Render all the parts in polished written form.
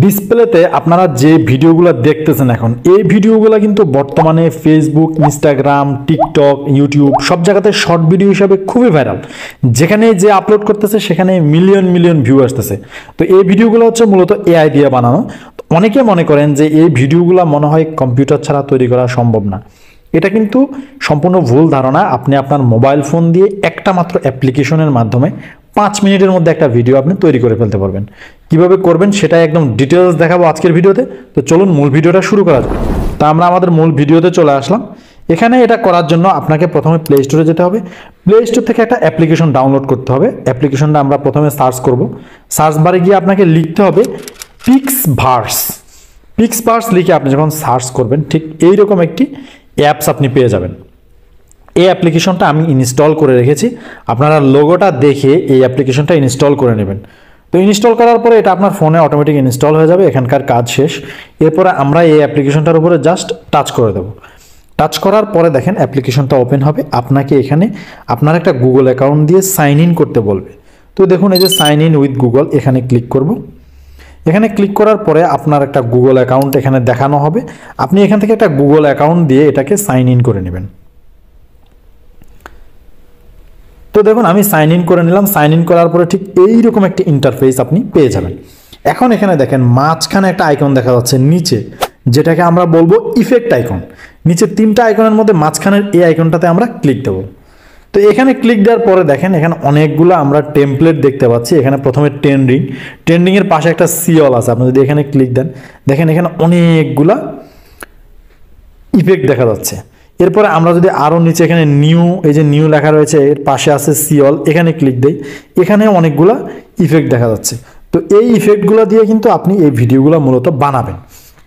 ডিসপ্লেতে আপনারা যে ভিডিওগুলো দেখতেছেন এখন এই ভিডিওগুলো কিন্তু বর্তমানে ফেসবুক, ইনস্টাগ্রাম, টিকটক, ইউটিউব সব জায়গাতে শর্ট ভিডিও হিসাবে খুবই ভাইরাল। যেখানে যে আপলোড করতেছে সেখানে মিলিয়ন মিলিয়ন ভিউ আসতেছে। তো এই ভিডিওগুলো হচ্ছে মূলত এআই দিয়ে বানানো। অনেকে মনে করেন যে এই ভিডিওগুলো মনে হয় কম্পিউটার ছাড়া তৈরি করা সম্ভব না। এটা কিন্তু সম্পূর্ণ ভুল ধারণা। আপনি আপনার মোবাইল ফোন দিয়ে একটা মাত্র অ্যাপ্লিকেশনের মাধ্যমে 5 মিনিটের মধ্যে একটা ভিডিও আপনি তৈরি করে ফেলতে পারবেন। কিভাবে করবেন সেটা একদম ডিটেলস দেখাবো আজকের ভিডিওতে। তো চলুন মূল ভিডিওটা শুরু করা যাক। তা আমরা আমাদের মূল ভিডিওতে চলে আসলাম। এখানে এটা করার জন্য আপনাকে প্রথমে প্লে স্টোরে যেতে হবে। প্লে স্টোর থেকে একটা অ্যাপ্লিকেশন ডাউনলোড করতে হবে। অ্যাপ্লিকেশনটা আমরা প্রথমে সার্চ করব। সার্চ বারে গিয়ে আপনাকে লিখতে হবে পিক্সভার্স। পিক্সভার্স লিখে আপনি যখন সার্চ করবেন ঠিক এইরকম একটি অ্যাপস আপনি পেয়ে যাবেন। এই অ্যাপ্লিকেশনটা আমি ইনস্টল করে রেখেছি। আপনারা লোগোটা দেখে এই অ্যাপ্লিকেশনটা ইনস্টল করে নেবেন। তো ইনস্টল করার পরে এটা আপনার ফোনে অটোমেটিক ইনস্টল হয়ে যাবে। এখানকার কাজ শেষ। এরপরে আমরা এই অ্যাপ্লিকেশনটার উপরে জাস্ট টাচ করে দেব। টাচ করার পরে দেখেন অ্যাপ্লিকেশনটা ওপেন হবে। আপনাকে এখানে আপনার একটা গুগল অ্যাকাউন্ট দিয়ে সাইন ইন করতে বলবে। তো দেখুন এই যে সাইন ইন উইথ গুগল, এখানে ক্লিক করব। এখানে ক্লিক করার পরে আপনার একটা গুগল অ্যাকাউন্ট এখানে দেখানো হবে। আপনি এখান থেকে একটা গুগল অ্যাকাউন্ট দিয়ে এটাকে সাইন ইন করে নেবেন। তো দেখুন আমি সাইন ইন করে নিলাম। সাইন ইন করার পরে ঠিক এইরকম একটা ইন্টারফেস আপনি পেয়ে যাবেন। এখন এখানে দেখেন মাঝখানে একটা আইকন দেখা যাচ্ছে নিচে, যেটাকে আমরা বলবো ইফেক্ট আইকন। নিচে 3টা আইকনের মধ্যে মাঝখানের এই আইকনটাতে আমরা ক্লিক দেবো। তো এখানে ক্লিক দেওয়ার পরে দেখেন এখানে অনেকগুলো আমরা টেমপ্লেট দেখতে পাচ্ছি। এখানে প্রথমে ট্রেন্ডিংয়ের পাশে একটা সিঅল আছে। আপনি যদি এখানে ক্লিক দেন দেখেন এখানে অনেকগুলা ইফেক্ট দেখা যাচ্ছে। এরপরে আমরা যদি আরও নিচে এখানে নিউ, এই যে নিউ লেখা রয়েছে এর পাশে আছে সিঅল, এখানে ক্লিক দেই এখানে অনেকগুলা ইফেক্ট দেখা যাচ্ছে। তো এই ইফেক্টগুলো দিয়ে কিন্তু আপনি এই ভিডিওগুলো মূলত বানাবেন।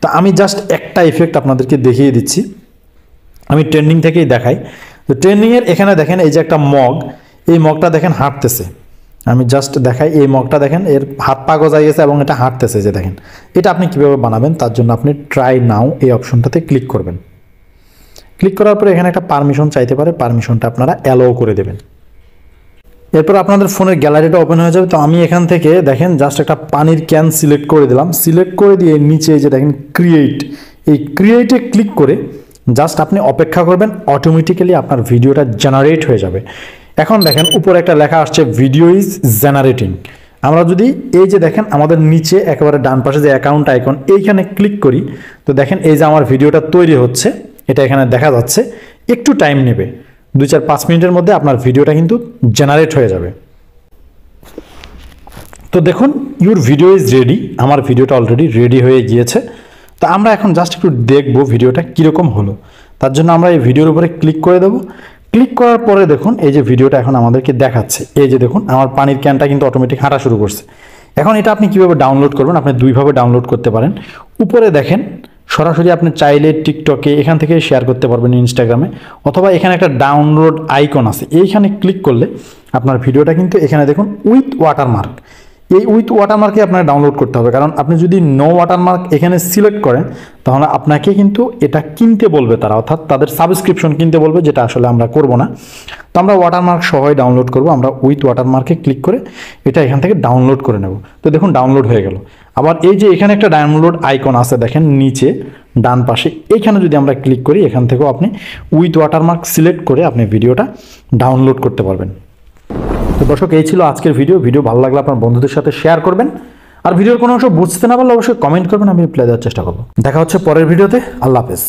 তো আমি জাস্ট একটা ইফেক্ট আপনাদেরকে দেখিয়ে দিচ্ছি। আমি ট্রেন্ডিং থেকেই দেখাই। তো ট্রেন্ডিংয়ের এখানে দেখেন এই যে একটা মগ, এই মগটা দেখেন হাঁটতেছে। আমি জাস্ট দেখাই, এই মগটা দেখেন এর হাত পা গজাই গেছে এবং এটা হাঁটতেছে। যে দেখেন এটা আপনি কিভাবে বানাবেন তার জন্য আপনি ট্রাই নাও এই অপশনটাতে ক্লিক করবেন। ক্লিক করার পরে এখানে একটা পারমিশন চাইতে পারে, পারমিশনটা আপনারা অ্যালাউ করে দেবেন। এরপর আপনাদের ফোনের গ্যালারিটা ওপেন হয়ে যাবে। তো আমি এখান থেকে দেখেন জাস্ট একটা পানির ক্যান সিলেক্ট করে দিলাম। সিলেক্ট করে দিয়ে নিচে যে দেখেন ক্রিয়েট, এই ক্রিয়েটে ক্লিক করে জাস্ট আপনি অপেক্ষা করবেন। অটোমেটিক্যালি আপনার ভিডিওটা জেনারেট হয়ে যাবে। এখন দেখেন উপরে একটা লেখা আসছে ভিডিও ইজ জেনারেটিং। আমরা যদি এই যে দেখেন আমাদের নিচে একেবারে ডান পাশে যে অ্যাকাউন্ট আইকন এইখানে ক্লিক করি, তো দেখেন এই যে আমার ভিডিওটা তৈরি হচ্ছে, এটা এখানে দেখা যাচ্ছে। একটু টাইম নেবে, 2-4-5 মিনিটের মধ্যে আপনার ভিডিওটা কিন্তু জেনারেট হয়ে যাবে। তো দেখুন ইউর ভিডিও ইজ রেডি। আমার ভিডিওটা অলরেডি রেডি হয়ে গিয়েছে। তো আমরা এখন জাস্ট একটু দেখবো ভিডিওটা কীরকম হলো। তার জন্য আমরা এই ভিডিওর উপরে ক্লিক করে দেবো। ক্লিক করার পরে দেখুন এই যে ভিডিওটা এখন আমাদেরকে দেখাচ্ছে। এই যে দেখুন আমার পানির ক্যানটা কিন্তু অটোমেটিক হাঁটা শুরু করছে। এখন এটা আপনি কীভাবে ডাউনলোড করবেন, আপনি দুইভাবে ডাউনলোড করতে পারেন। উপরে দেখেন সরাসরি আপনি চাইলে টিকটকে এখান থেকে শেয়ার করতে পারবেন, ইনস্টাগ্রামে, অথবা এখানে একটা ডাউনলোড আইকন আছে, এইখানে ক্লিক করলে আপনার ভিডিওটা কিন্তু এখানে দেখুন উইথ ওয়াটারমার্ক, এই উইথ ওয়াটারমার্কে আপনার ডাউনলোড করতে হবে। কারণ আপনি যদি নো ওয়াটারমার্ক এখানে সিলেক্ট করেন তাহলে আপনাকে কিন্তু এটা কিনতে বলবে তারা, অর্থাৎ তাদের সাবস্ক্রিপশন কিনতে বলবে, যেটা আসলে আমরা করব না। তো আমরা ওয়াটারমার্ক সহই ডাউনলোড করব। আমরা উইথ ওয়াটারমার্কে ক্লিক করে এটা এখান থেকে ডাউনলোড করে নেব। তো দেখুন ডাউনলোড হয়ে গেল। আবার এই যে এখানে একটা ডাউনলোড আইকন আছে দেখেন নিচে ডান পাশে, এইখানে যদি আমরা ক্লিক করি এখান থেকেও আপনি উইথ ওয়াটারমার্ক সিলেক্ট করে আপনি ভিডিওটা ডাউনলোড করতে পারবেন। তো দর্শক এই ছিল আজকের ভিডিও ভালো লাগলে আপনার বন্ধুদের সাথে শেয়ার করবেন। আর ভিডিওর কোনো অংশ বুঝতে না পারলে অবশ্যই কমেন্ট করবেন, আমি রিপ্লাই দেওয়ার চেষ্টা করব। দেখা হচ্ছে পরের ভিডিওতে। আল্লাহ হাফেজ।